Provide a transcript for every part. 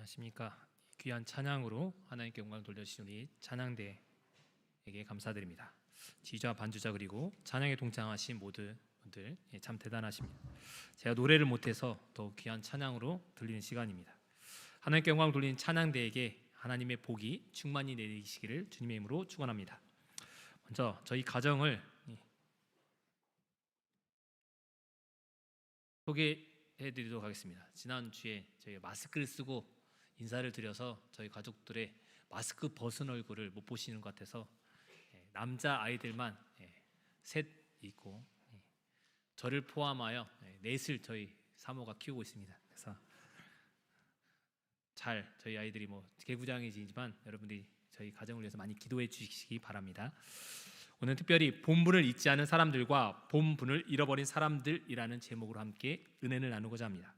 안녕하십니까. 귀한 찬양으로 하나님께 영광을 돌려주신 우리 찬양대에게 감사드립니다. 지휘자, 반주자 그리고 찬양에 동참하신 모든 분들 참 대단하십니다. 제가 노래를 못해서 더욱 귀한 찬양으로 들리는 시간입니다. 하나님께 영광을 돌리는 찬양대에게 하나님의 복이 충만히 내리시기를 주님의 이름으로 축원합니다. 먼저 저희 가정을 소개해드리도록 하겠습니다. 지난주에 저희가 마스크를 쓰고 인사를 드려서 저희 가족들의 마스크 벗은 얼굴을 못 보시는 것 같아서 남자 아이들만 셋 있고 저를 포함하여 넷을 저희 사모가 키우고 있습니다. 그래서 저희 아이들이 개구장이지만 여러분들이 저희 가정을 위해서 많이 기도해 주시기 바랍니다. 오늘 특별히 본분을 잊지 않은 사람들과 본분을 잃어버린 사람들이라는 제목으로 함께 은혜를 나누고자 합니다.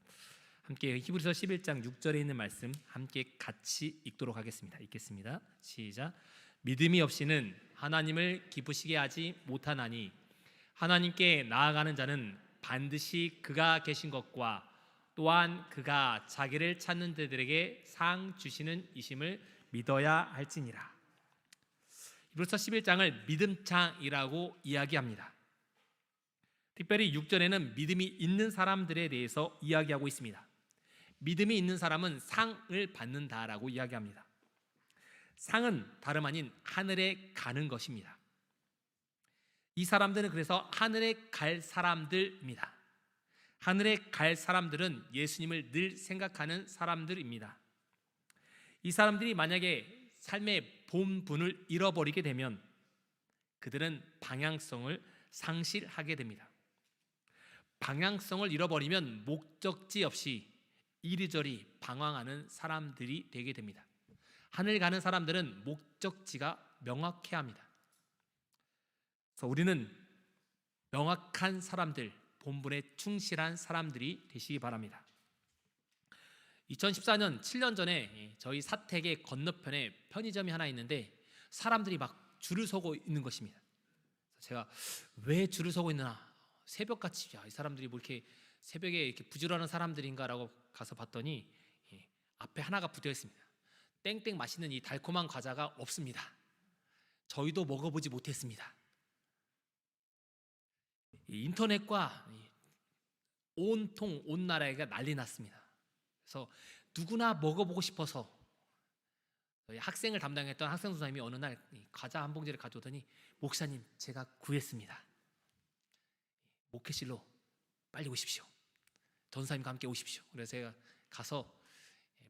함께 히브리서 11장 6절에 있는 말씀 함께 같이 읽도록 하겠습니다. 읽겠습니다. 시작. 믿음이 없이는 하나님을 기쁘시게 하지 못하나니 하나님께 나아가는 자는 반드시 그가 계신 것과 또한 그가 자기를 찾는 자들에게 상 주시는 이심을 믿어야 할지니라. 히브리서 11장을 믿음장이라고 이야기합니다. 특별히 6절에는 믿음이 있는 사람들에 대해서 이야기하고 있습니다. 믿음이 있는 사람은 상을 받는다라고 이야기합니다. 상은 다름 아닌 하늘에 가는 것입니다. 이 사람들은 그래서 하늘에 갈 사람들입니다. 하늘에 갈 사람들은 예수님을 늘 생각하는 사람들입니다. 이 사람들이 만약에 삶의 본분을 잃어버리게 되면 그들은 방향성을 상실하게 됩니다. 방향성을 잃어버리면 목적지 없이 이리저리 방황하는 사람들이 되게 됩니다. 하늘 가는 사람들은 목적지가 명확해야 합니다. 그래서 우리는 명확한 사람들, 본분에 충실한 사람들이 되시기 바랍니다. 2014년 7년 전에 저희 사택의 건너편에 편의점이 하나 있는데 사람들이 막 줄을 서고 있는 것입니다. 제가 왜 줄을 서고 있나, 새벽같이 이 사람들이 뭐 이렇게 새벽에 이렇게 부지런한 사람들인가라고 가서 봤더니 앞에 하나가 붙어 있습니다. 땡땡 맛있는 이 달콤한 과자가 없습니다. 저희도 먹어보지 못했습니다. 인터넷과 온통 온 나라가 난리 났습니다. 그래서 누구나 먹어보고 싶어서 학생을 담당했던 학생 선생님이 어느 날 과자 한 봉지를 가져오더니 목사님, 제가 구했습니다. 목회실로 빨리 오십시오. 전사님과 함께 오십시오. 그래서 제가 가서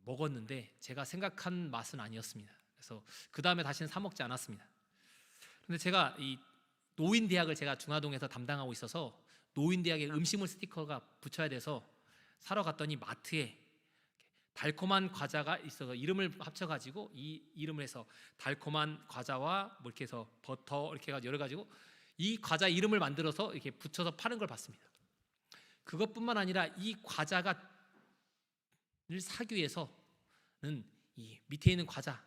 먹었는데 제가 생각한 맛은 아니었습니다. 그래서 그 다음에 다시는 사 먹지 않았습니다. 그런데 제가 이 노인대학을 제가 중화동에서 담당하고 있어서 노인대학에 음식물 스티커가 붙여야 돼서 사러 갔더니 마트에 달콤한 과자가 있어서 이름을 합쳐가지고 이 이름을 해서 달콤한 과자와 뭐 이렇게 해서 버터 이렇게 해가지고 여러 가지고 이 과자 이름을 만들어서 이렇게 붙여서 파는 걸 봤습니다. 그것뿐만 아니라 이 과자를 사기 위해서는 이 밑에 있는 과자,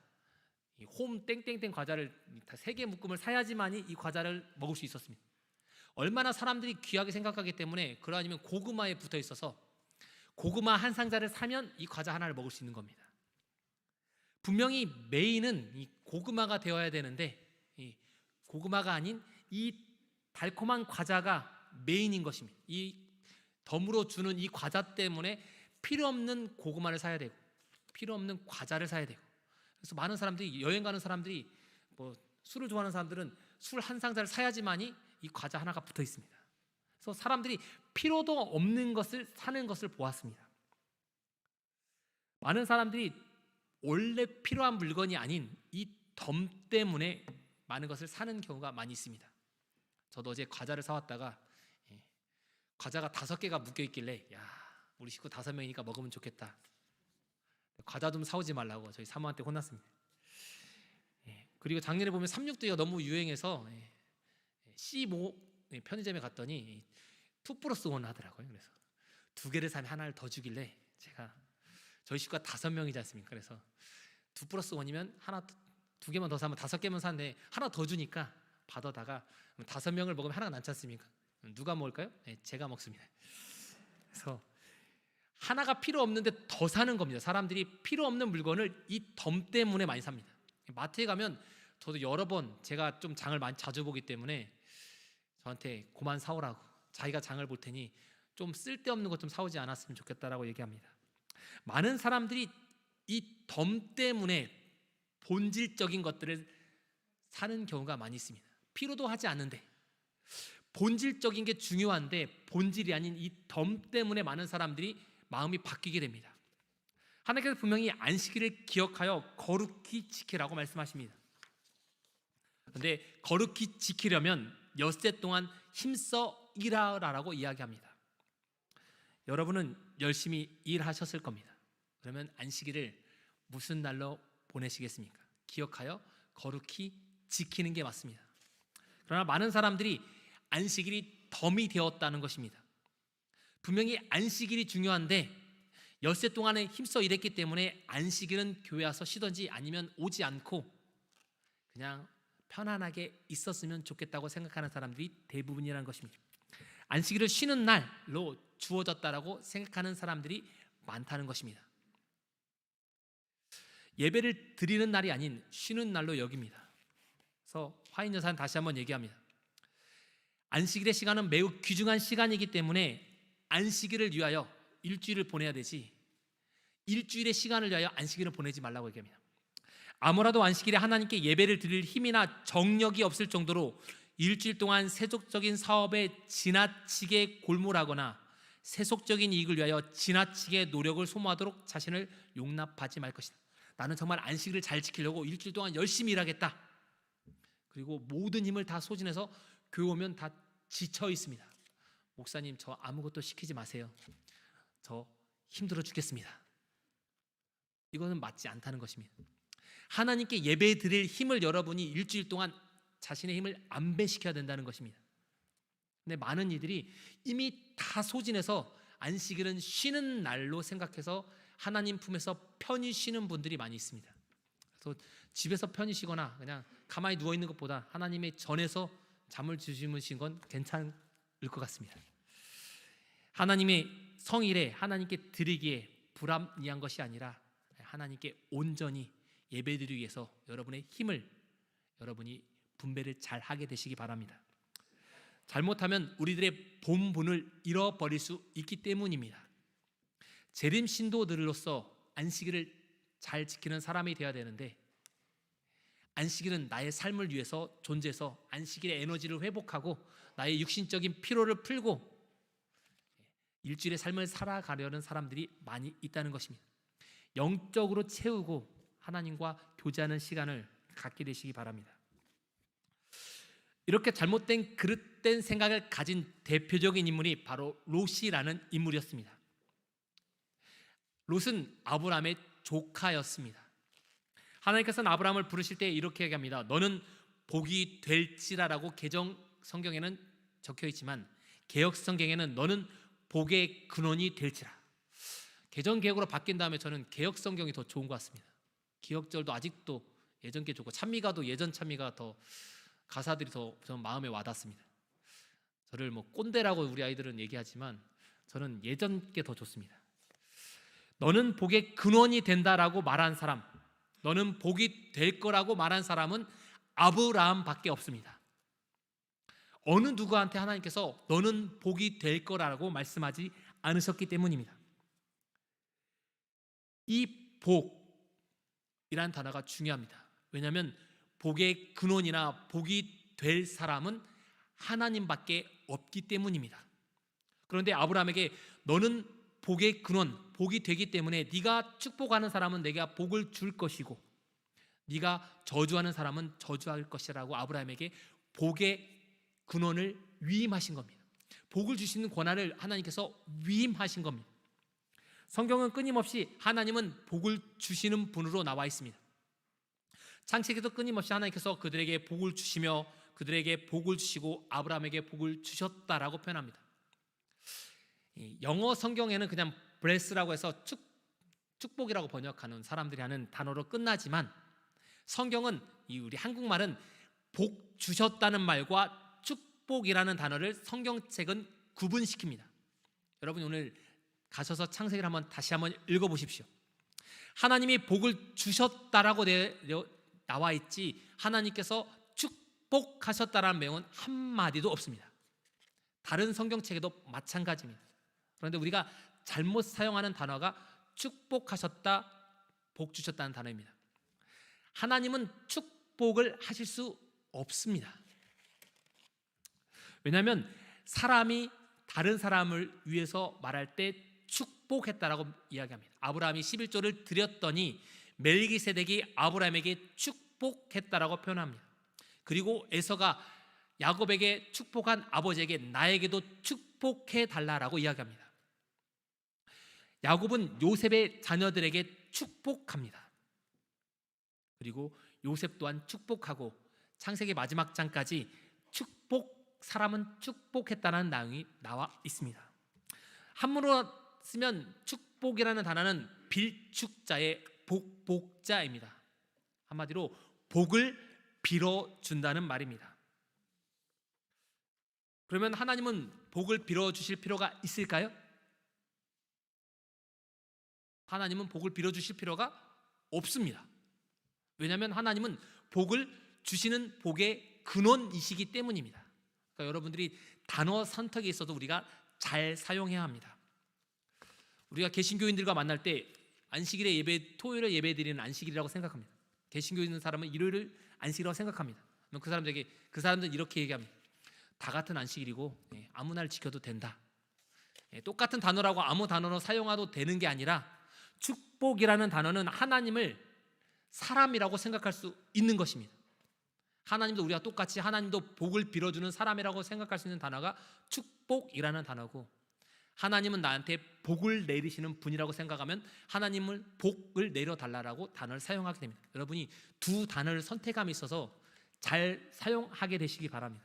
이 홈 땡땡땡 과자를 다 3개 묶음을 사야지만이 이 과자를 먹을 수 있었습니다. 얼마나 사람들이 귀하게 생각하기 때문에 그러 아니면 고구마에 붙어 있어서 고구마 한 상자를 사면 이 과자 하나를 먹을 수 있는 겁니다. 분명히 메인은 이 고구마가 되어야 되는데 이 고구마가 아닌 이 달콤한 과자가 메인인 것입니다. 이 덤으로 주는 이 과자 때문에 필요 없는 고구마를 사야 되고 필요 없는 과자를 사야 되고, 그래서 많은 사람들이, 여행 가는 사람들이, 뭐 술을 좋아하는 사람들은 술 한 상자를 사야지만이 이 과자 하나가 붙어 있습니다. 그래서 사람들이 필요도 없는 것을 사는 것을 보았습니다. 많은 사람들이 원래 필요한 물건이 아닌 이 덤 때문에 많은 것을 사는 경우가 많이 있습니다. 저도 어제 과자를 사왔다가 과자가 5개가 묶여있길래 우리 식구 5명이니까 먹으면 좋겠다. 과자 좀 사오지 말라고 저희 사모한테 혼났습니다. 그리고 작년에 보면 362가 너무 유행해서 C5 편의점에 갔더니 2+1 하더라고요. 그래서 2개를 사면 하나를 더 주길래 제가 저희 식구가 5명이지 않습니까? 그래서 2+1이면 하나 2개만 더 사면 5개만 사는데 하나 더 주니까 받아다가 5명을 먹으면 하나가 남지 않습니까? 누가 먹을까요? 제가 먹습니다. 그래서 하나가 필요 없는데 더 사는 겁니다. 사람들이 필요 없는 물건을 이 덤 때문에 많이 삽니다. 마트에 가면 저도 여러 번, 제가 좀 장을 많이 자주 보기 때문에 저한테 그만 사오라고, 자기가 장을 볼 테니 좀 쓸데없는 것 좀 사오지 않았으면 좋겠다라고 얘기합니다. 많은 사람들이 이 덤 때문에 본질적인 것들을 사는 경우가 많이 있습니다. 필요도 하지 않는데, 본질적인 게 중요한데 본질이 아닌 이 덤 때문에 많은 사람들이 마음이 바뀌게 됩니다. 하나님께서 분명히 안식일을 기억하여 거룩히 지키라고 말씀하십니다. 그런데 거룩히 지키려면 엿새 동안 힘써 일하라고 이야기합니다. 여러분은 열심히 일하셨을 겁니다. 그러면 안식일을 무슨 날로 보내시겠습니까? 기억하여 거룩히 지키는 게 맞습니다. 그러나 많은 사람들이 안식일이 덤이 되었다는 것입니다. 분명히 안식일이 중요한데 엿새 동안에 힘써 일했기 때문에 안식일은 교회 와서 쉬든지 아니면 오지 않고 그냥 편안하게 있었으면 좋겠다고 생각하는 사람들이 대부분이라는 것입니다. 안식일을 쉬는 날로 주어졌다라고 생각하는 사람들이 많다는 것입니다. 예배를 드리는 날이 아닌 쉬는 날로 여깁니다. 그래서 화인 여사는 다시 한번 얘기합니다. 안식일의 시간은 매우 귀중한 시간이기 때문에 안식일을 위하여 일주일을 보내야 되지, 일주일의 시간을 위하여 안식일을 보내지 말라고 얘기합니다. 아무라도 안식일에 하나님께 예배를 드릴 힘이나 정력이 없을 정도로 일주일 동안 세속적인 사업에 지나치게 골몰하거나 세속적인 이익을 위하여 지나치게 노력을 소모하도록 자신을 용납하지 말 것이다. 나는 정말 안식일을 잘 지키려고 일주일 동안 열심히 일하겠다. 그리고 모든 힘을 다 소진해서 교회 오면 다 지쳐 있습니다. 목사님, 저 아무것도 시키지 마세요. 저 힘들어 죽겠습니다. 이거는 맞지 않다는 것입니다. 하나님께 예배 드릴 힘을 여러분이 일주일 동안 자신의 힘을 안배시켜야 된다는 것입니다. 근데 많은 이들이 이미 다 소진해서 안식일은 쉬는 날로 생각해서 하나님 품에서 편히 쉬는 분들이 많이 있습니다. 그래서 집에서 편히 쉬거나 그냥 가만히 누워 있는 것보다 하나님의 전에서 잠을 주무신 건 괜찮을 것 같습니다. 하나님의 성일에 하나님께 드리기에 불합리한 것이 아니라 하나님께 온전히 예배드리기 위해서 여러분의 힘을 여러분이 분배를 잘 하게 되시기 바랍니다. 잘못하면 우리들의 본분을 잃어버릴 수 있기 때문입니다. 재림 신도들로서 안식일을 잘 지키는 사람이 되어야 되는데, 안식일은 나의 삶을 위해서 존재해서 안식일의 에너지를 회복하고 나의 육신적인 피로를 풀고 일주일의 삶을 살아가려는 사람들이 많이 있다는 것입니다. 영적으로 채우고 하나님과 교제하는 시간을 갖게 되시기 바랍니다. 이렇게 잘못된 그릇된 생각을 가진 대표적인 인물이 바로 롯이라는 인물이었습니다. 롯은 아브라함의 조카였습니다. 하나님께서는 아브라함을 부르실 때 이렇게 얘기합니다. 너는 복이 될지라라고 개정 성경에는 적혀 있지만 개역 성경에는 너는 복의 근원이 될지라. 개정 개역으로 바뀐 다음에 저는 개역 성경이 더 좋은 것 같습니다. 기억절도 아직도 예전 게 좋고 찬미가도 예전 찬미가 더 가사들이 더 저는 마음에 와닿습니다. 저를 뭐 꼰대라고 우리 아이들은 얘기하지만 저는 예전 게 더 좋습니다. 너는 복의 근원이 된다라고 말한 사람, 너는 복이 될 거라고 말한 사람은 아브라함밖에 없습니다. 어느 누구한테 하나님께서 너는 복이 될 거라고 말씀하지 않으셨기 때문입니다. 이 복이라는 단어가 중요합니다. 왜냐하면 복의 근원이나 복이 될 사람은 하나님밖에 없기 때문입니다. 그런데 아브라함에게 너는 복의 근원, 복이 되기 때문에 네가 축복하는 사람은 내가 복을 줄 것이고 네가 저주하는 사람은 저주할 것이라고 아브라함에게 복의 근원을 위임하신 겁니다. 복을 주시는 권한을 하나님께서 위임하신 겁니다. 성경은 끊임없이 하나님은 복을 주시는 분으로 나와 있습니다. 창세기도 끊임없이 하나님께서 그들에게 복을 주시며 그들에게 복을 주시고 아브라함에게 복을 주셨다라고 표현합니다. 영어 성경에는 그냥 bless라고 해서 축복이라고 번역하는 사람들이 하는 단어로 끝나지만 성경은 우리 한국말은 복 주셨다는 말과 축복이라는 단어를 성경책은 구분시킵니다. 여러분 오늘 가셔서 창세기를 다시 한번 읽어보십시오. 하나님이 복을 주셨다라고 나와 있지 하나님께서 축복하셨다라는 내용은 한마디도 없습니다. 다른 성경책에도 마찬가지입니다. 그런데 우리가 잘못 사용하는 단어가 축복하셨다, 복 주셨다는 단어입니다. 하나님은 축복을 하실 수 없습니다. 왜냐하면 사람이 다른 사람을 위해서 말할 때 축복했다라고 이야기합니다. 아브라함이 11조를 드렸더니 멜기세덱이 아브라함에게 축복했다라고 표현합니다. 그리고 에서가 야곱에게 축복한 아버지에게 나에게도 축복해 달라라고 이야기합니다. 야곱은 요셉의 자녀들에게 축복합니다. 그리고 요셉 또한 축복하고 창세기 마지막 장까지 사람은 축복했다는 내용이 나와 있습니다. 한문으로 쓰면 축복이라는 단어는 빌축자의 복자입니다. 한마디로 복을 빌어준다는 말입니다. 그러면 하나님은 복을 빌어주실 필요가 있을까요? 하나님은 복을 빌어주실 필요가 없습니다. 왜냐하면 하나님은 복을 주시는 복의 근원이시기 때문입니다. 그러니까 여러분들이 단어 선택에 있어도 우리가 잘 사용해야 합니다. 우리가 개신교인들과 만날 때 안식일에 예배, 토요일에 예배 드리는 안식일이라고 생각합니다. 개신교 있는 사람은 일요일을 안식이라고 생각합니다. 그 사람들은 이렇게 얘기합니다. 다 같은 안식일이고 아무 날 지켜도 된다. 똑같은 단어라고 아무 단어로 사용해도 되는 게 아니라 축복이라는 단어는 하나님을 사람이라고 생각할 수 있는 것입니다. 하나님도 우리가 똑같이 하나님도 복을 빌어주는 사람이라고 생각할 수 있는 단어가 축복이라는 단어고, 하나님은 나한테 복을 내리시는 분이라고 생각하면 하나님을 복을 내려달라고 단어를 사용하게 됩니다. 여러분이 두 단어를 선택함에 있어서 잘 사용하게 되시기 바랍니다.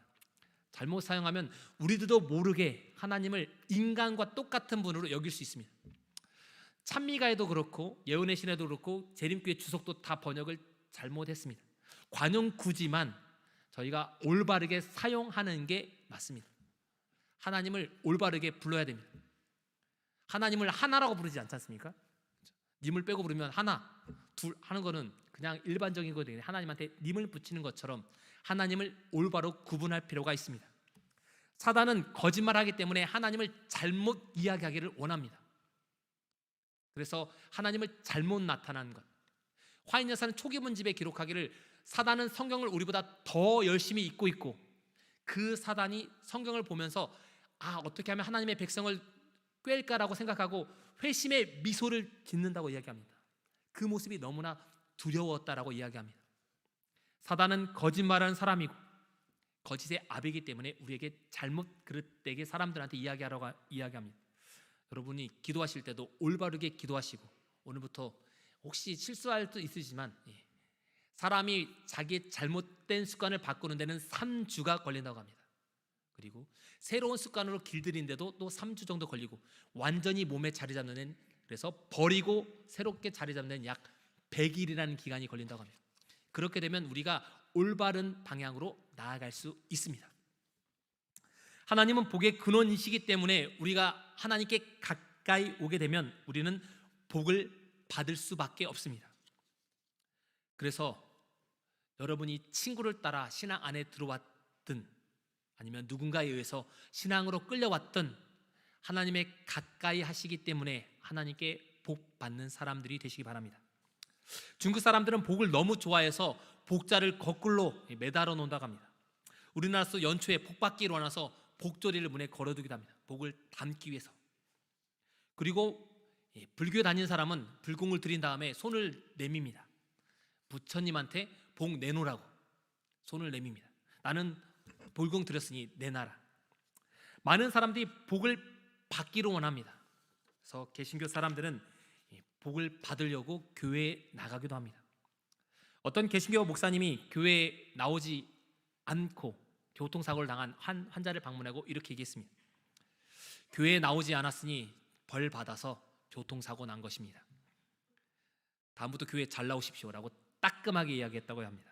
잘못 사용하면 우리들도 모르게 하나님을 인간과 똑같은 분으로 여길 수 있습니다. 찬미가에도 그렇고 예언의 신에도 그렇고 재림교회 주석도 다 번역을 잘못했습니다. 관용구지만 저희가 올바르게 사용하는 게 맞습니다. 하나님을 올바르게 불러야 됩니다. 하나님을 하나라고 부르지 않지 않습니까? 님을 빼고 부르면 하나, 둘 하는 거는 그냥 일반적인 거거든요. 하나님한테 님을 붙이는 것처럼 하나님을 올바로 구분할 필요가 있습니다. 사단은 거짓말하기 때문에 하나님을 잘못 이야기하기를 원합니다. 그래서 하나님을 잘못 나타난 것. 화인 여사는 초기 문집에 기록하기를 사단은 성경을 우리보다 더 열심히 읽고 있고 그 사단이 성경을 보면서 어떻게 하면 하나님의 백성을 꿰일까라고 생각하고 회심의 미소를 짓는다고 이야기합니다. 그 모습이 너무나 두려웠다라고 이야기합니다. 사단은 거짓말하는 사람이고 거짓의 아비이기 때문에 우리에게 잘못 그릇되게 사람들한테 이야기합니다. 여러분이 기도하실 때도 올바르게 기도하시고, 오늘부터 혹시 실수할 수도 있으지만 사람이 자기의 잘못된 습관을 바꾸는 데는 3주가 걸린다고 합니다. 그리고 새로운 습관으로 길들이는데도 또 3주 정도 걸리고, 완전히 몸에 자리 잡는 데는 그래서 버리고 새롭게 자리 잡는 데는 약 100일이라는 기간이 걸린다고 합니다. 그렇게 되면 우리가 올바른 방향으로 나아갈 수 있습니다. 하나님은 복의 근원이시기 때문에 우리가 하나님께 가까이 오게 되면 우리는 복을 받을 수밖에 없습니다. 그래서 여러분이 친구를 따라 신앙 안에 들어왔든 아니면 누군가에 의해서 신앙으로 끌려왔든 하나님의 가까이 하시기 때문에 하나님께 복 받는 사람들이 되시기 바랍니다. 중국 사람들은 복을 너무 좋아해서 복자를 거꾸로 매달아 놓는다고 합니다. 우리나라에서 연초에 복 받기를 원해서 복조리를 문에 걸어두기도 합니다. 복을 담기 위해서. 그리고 불교에 다니는 사람은 불공을 드린 다음에 손을 내밉니다. 부처님한테 복 내놓으라고 손을 내밉니다. 나는 불공 드렸으니 내놔라. 많은 사람들이 복을 받기를 원합니다. 그래서 개신교 사람들은 복을 받으려고 교회에 나가기도 합니다. 어떤 개신교 목사님이 교회에 나오지 않고 교통사고를 당한 한 환자를 방문하고 이렇게 얘기했습니다. 교회에 나오지 않았으니 벌 받아서 교통사고 난 것입니다. 다음부터 교회에 잘 나오십시오라고 따끔하게 이야기했다고 합니다.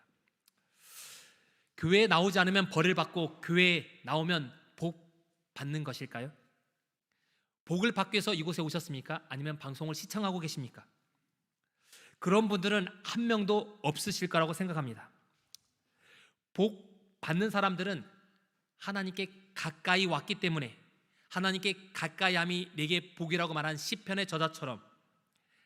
교회에 나오지 않으면 벌을 받고 교회에 나오면 복 받는 것일까요? 복을 받기 위해서 이곳에 오셨습니까? 아니면 방송을 시청하고 계십니까? 그런 분들은 한 명도 없으실 거라고 생각합니다. 복 받는 사람들은 하나님께 가까이 왔기 때문에, 하나님께 가까이 함이 내게 복이라고 말한 시편의 저자처럼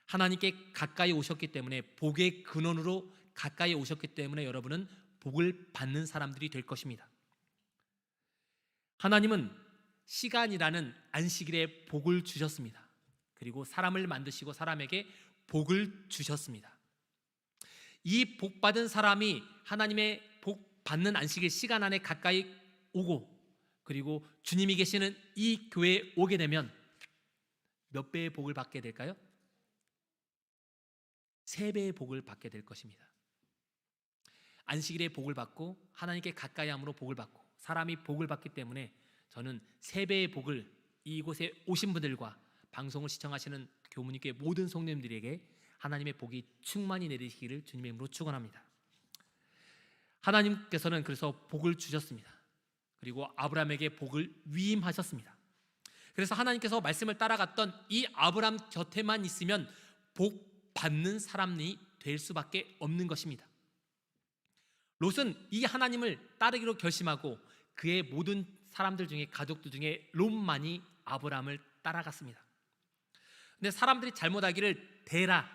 하나님께 가까이 오셨기 때문에, 복의 근원으로 가까이 오셨기 때문에 여러분은 복을 받는 사람들이 될 것입니다. 하나님은 시간이라는 안식일에 복을 주셨습니다. 그리고 사람을 만드시고 사람에게 복을 주셨습니다. 이 복 받은 사람이 하나님의 복 받는 안식일 시간 안에 가까이 오고, 그리고 주님이 계시는 이 교회에 오게 되면 몇 배의 복을 받게 될까요? 3배의 복을 받게 될 것입니다. 안식일에 복을 받고 하나님께 가까이 함으로 복을 받고 사람이 복을 받기 때문에 저는 3배의 복을 이곳에 오신 분들과 방송을 시청하시는 교무님께 모든 성도님들에게 하나님의 복이 충만히 내리시기를 주님의 이름으로 축원합니다. 하나님께서는 그래서 복을 주셨습니다. 그리고 아브라함에게 복을 위임하셨습니다. 그래서 하나님께서 말씀을 따라갔던 이 아브라함 곁에만 있으면 복 받는 사람이 될 수밖에 없는 것입니다. 롯은 이 하나님을 따르기로 결심하고 그의 모든 사람들 중에, 가족들 중에 롯만이 아브라함을 따라갔습니다. 근데 사람들이 잘못하기를 데라,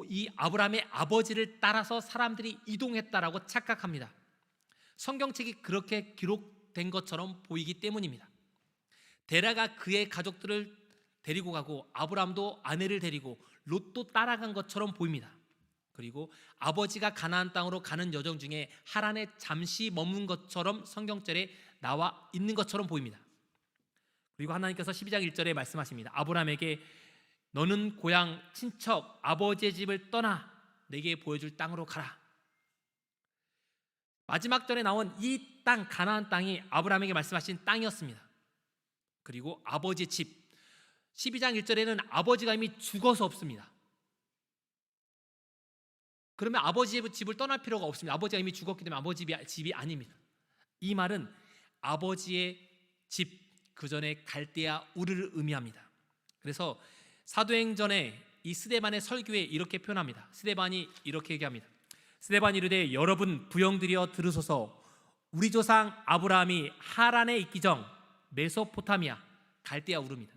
이 아브라함의 아버지를 따라서 사람들이 이동했다라고 착각합니다. 성경책이 그렇게 기록된 것처럼 보이기 때문입니다. 데라가 그의 가족들을 데리고 가고 아브라함도 아내를 데리고 롯도 따라간 것처럼 보입니다. 그리고 아버지가 가나안 땅으로 가는 여정 중에 하란에 잠시 머문 것처럼 성경절에 나와 있는 것처럼 보입니다. 그리고 하나님께서 12장 1절에 말씀하십니다. 아브라함에게 너는 고향 친척 아버지의 집을 떠나 내게 보여줄 땅으로 가라. 마지막 절에 나온 이 땅, 가나안 땅이 아브라함에게 말씀하신 땅이었습니다. 그리고 아버지의 집, 12장 1절에는 아버지가 이미 죽어서 없습니다. 그러면 아버지의 집을 떠날 필요가 없습니다. 아버지가 이미 죽었기 때문에 아버지 집이 아닙니다. 이 말은 아버지의 집, 그 전에 갈대아 우르를 의미합니다. 그래서 사도행전에 이 스데반의 설교에 이렇게 표현합니다. 스데반이 이렇게 얘기합니다. 스데반이 이르되 여러분 부영들이여 들으소서. 우리 조상 아브라함이 하란에 있기 전 메소포타미아 갈대아 우르입니다.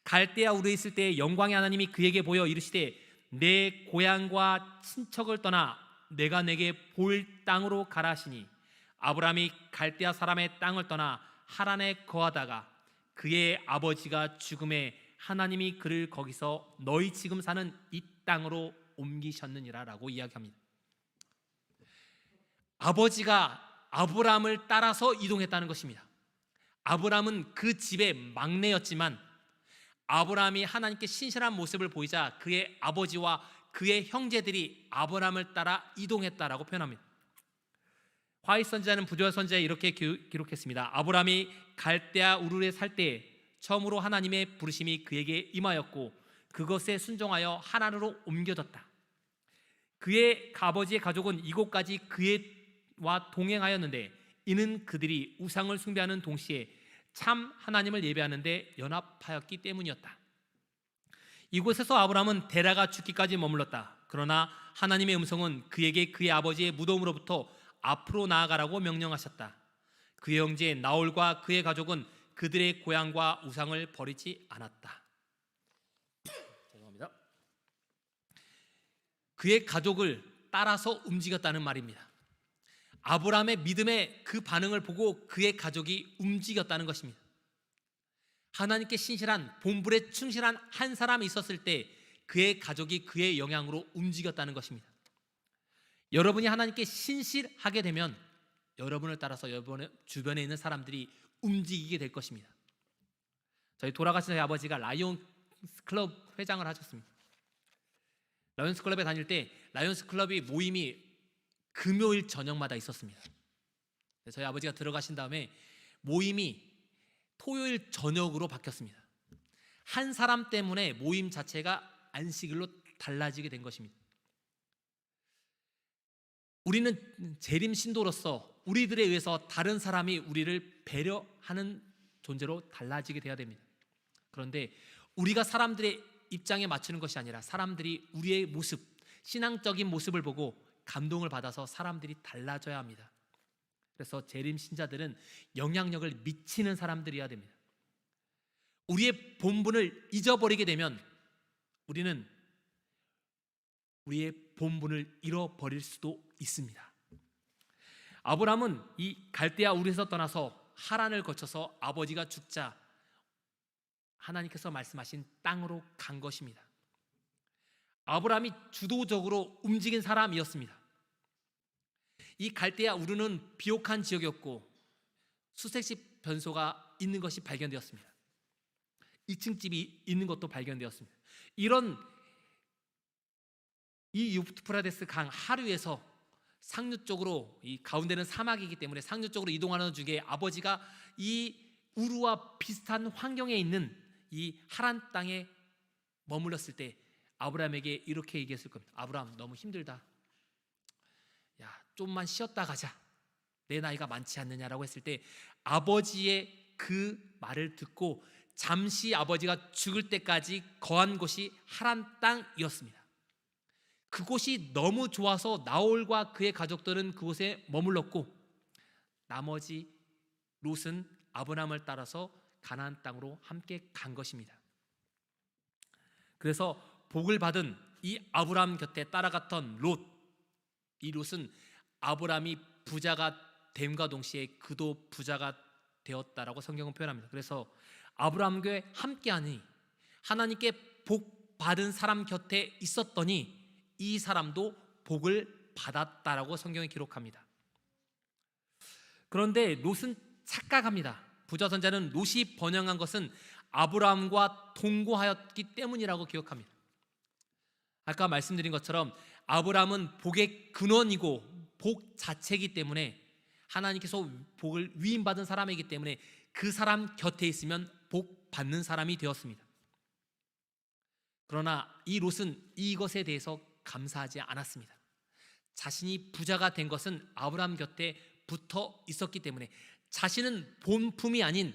갈대아 우르에 있을 때 영광의 하나님이 그에게 보여 이르시되 내 고향과 친척을 떠나 내가 내게 보일 땅으로 가라 하시니 아브라함이 갈대아 사람의 땅을 떠나 하란에 거하다가 그의 아버지가 죽음에 하나님이 그를 거기서 너희 지금 사는 이 땅으로 옮기셨느니라 라고 이야기합니다. 아버지가 아브라함을 따라서 이동했다는 것입니다. 아브라함은 그 집의 막내였지만 아브라함이 하나님께 신실한 모습을 보이자 그의 아버지와 그의 형제들이 아브라함을 따라 이동했다라고 표현합니다. 화이 선지자는 부조화 선지자에 이렇게 기록했습니다. 아브라함이 갈대아 우르에 살 때 처음으로 하나님의 부르심이 그에게 임하였고 그것에 순종하여 하란으로 옮겨졌다. 그의 아버지의 가족은 이곳까지 그와 동행하였는데 이는 그들이 우상을 숭배하는 동시에 참 하나님을 예배하는 데 연합하였기 때문이었다. 이곳에서 아브라함은 데라가 죽기까지 머물렀다. 그러나 하나님의 음성은 그에게 그의 아버지의 무덤으로부터 앞으로 나아가라고 명령하셨다. 그의 형제 나홀과 그의 가족은 그들의 고향과 우상을 버리지 않았다. 죄송합니다. 그의 가족을 따라서 움직였다는 말입니다. 아브라함의 믿음의 그 반응을 보고 그의 가족이 움직였다는 것입니다. 하나님께 신실한, 본분에 충실한 한 사람이 있었을 때 그의 가족이 그의 영향으로 움직였다는 것입니다. 여러분이 하나님께 신실하게 되면 여러분을 따라서 여러분의 주변에 있는 사람들이 움직이게 될 것입니다. 저희 돌아가신 저희 아버지가 라이온스 클럽 회장을 하셨습니다. 라이온스 클럽에 다닐 때 라이온스 클럽이 모임이 금요일 저녁마다 있었습니다. 저희 아버지가 들어가신 다음에 모임이 토요일 저녁으로 바뀌었습니다. 한 사람 때문에 모임 자체가 안식일로 달라지게 된 것입니다. 우리는 재림 신도로서 우리들에 의해서 다른 사람이 우리를 배려하는 존재로 달라지게 되어야 됩니다. 그런데 우리가 사람들의 입장에 맞추는 것이 아니라 사람들이 우리의 모습, 신앙적인 모습을 보고 감동을 받아서 사람들이 달라져야 합니다. 그래서 재림 신자들은 영향력을 미치는 사람들이어야 됩니다. 우리의 본분을 잊어버리게 되면 우리는 우리의 본분을 잃어버릴 수도 있습니다. 아브라함은 이 갈대아 우르에서 떠나서 하란을 거쳐서 아버지가 죽자 하나님께서 말씀하신 땅으로 간 것입니다. 아브라함이 주도적으로 움직인 사람이었습니다. 이 갈대아 우르는 비옥한 지역이었고 수색식 변소가 있는 것이 발견되었습니다. 2층 집이 있는 것도 발견되었습니다. 이 유프라데스 강 하류에서 상류 쪽으로, 이 가운데는 사막이기 때문에 상류 쪽으로 이동하는 중에 아버지가 이 우르와 비슷한 환경에 있는 이 하란 땅에 머물렀을 때 아브라함에게 이렇게 얘기했을 겁니다. 아브라함, 너무 힘들다. 야, 좀만 쉬었다 가자. 내 나이가 많지 않느냐라고 했을 때 아버지의 그 말을 듣고 잠시 아버지가 죽을 때까지 거한 곳이 하란 땅이었습니다. 그곳이 너무 좋아서 나홀과 그의 가족들은 그곳에 머물렀고 나머지 롯은 아브라함을 따라서 가나안 땅으로 함께 간 것입니다. 그래서 복을 받은 이 아브라함 곁에 따라갔던 롯, 이 롯은 아브라함이 부자가 됨과 동시에 그도 부자가 되었다라고 성경은 표현합니다. 그래서 아브라함과 함께하니 하나님께 복 받은 사람 곁에 있었더니 이 사람도 복을 받았다라고 성경이 기록합니다. 그런데 롯은 착각합니다. 부자선자는 롯이 번영한 것은 아브라함과 동거하였기 때문이라고 기억합니다. 아까 말씀드린 것처럼 아브라함은 복의 근원이고 복 자체이기 때문에 하나님께서 복을 위임받은 사람이기 때문에 그 사람 곁에 있으면 복 받는 사람이 되었습니다. 그러나 이 롯은 이것에 대해서 감사하지 않았습니다. 자신이 부자가 된 것은 아브라함 곁에 붙어 있었기 때문에 자신은 본품이 아닌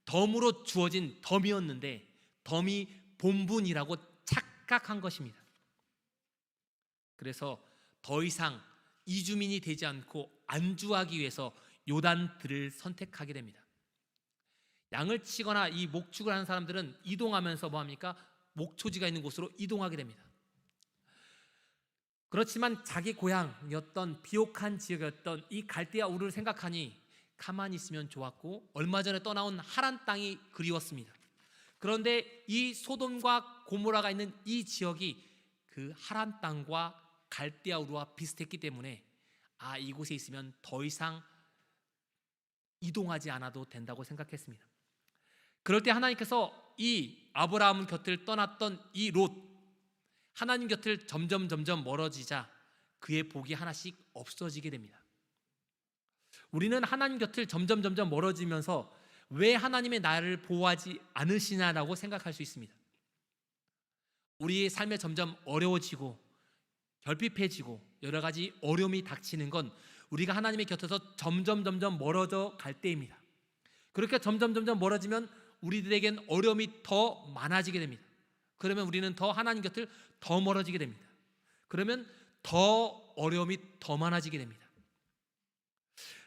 덤으로 주어진 덤이었는데 덤이 본분이라고 착각한 것입니다. 그래서 더 이상 이주민이 되지 않고 안주하기 위해서 요단들을 선택하게 됩니다. 양을 치거나 이 목축을 하는 사람들은 이동하면서 뭐합니까? 목초지가 있는 곳으로 이동하게 됩니다. 그렇지만 자기 고향이었던 비옥한 지역이었던 이 갈대아 우르를 생각하니 가만히 있으면 좋았고 얼마 전에 떠나온 하란 땅이 그리웠습니다. 그런데 이 소돔과 고모라가 있는 이 지역이 그 하란 땅과 갈대아 우르와 비슷했기 때문에 이곳에 있으면 더 이상 이동하지 않아도 된다고 생각했습니다. 그럴 때 하나님께서 이 아브라함 곁을 떠났던 이 롯, 하나님 곁을 점점 멀어지자 그의 복이 하나씩 없어지게 됩니다. 우리는 하나님 곁을 점점 멀어지면서 왜 하나님의 나를 보호하지 않으시냐라고 생각할 수 있습니다. 우리의 삶에 점점 어려워지고 결핍해지고 여러 가지 어려움이 닥치는 건 우리가 하나님의 곁에서 점점 멀어져 갈 때입니다. 그렇게 점점 멀어지면 우리들에겐 어려움이 더 많아지게 됩니다. 그러면 우리는 더 하나님 곁을 더 멀어지게 됩니다. 그러면 더 어려움이 더 많아지게 됩니다.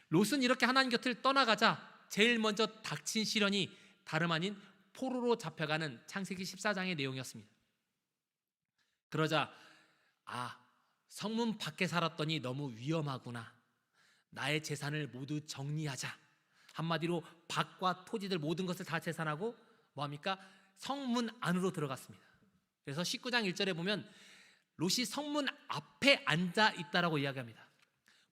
롯은 이렇게 하나님 곁을 떠나가자 제일 먼저 닥친 시련이 다름 아닌 포로로 잡혀가는 창세기 14장의 내용이었습니다. 그러자 성문 밖에 살았더니 너무 위험하구나. 나의 재산을 모두 정리하자. 한마디로 밭과 토지들 모든 것을 다 재산하고 뭐합니까? 성문 안으로 들어갔습니다. 그래서 19장 1절에 보면 롯이 성문 앞에 앉아 있다라고 이야기합니다.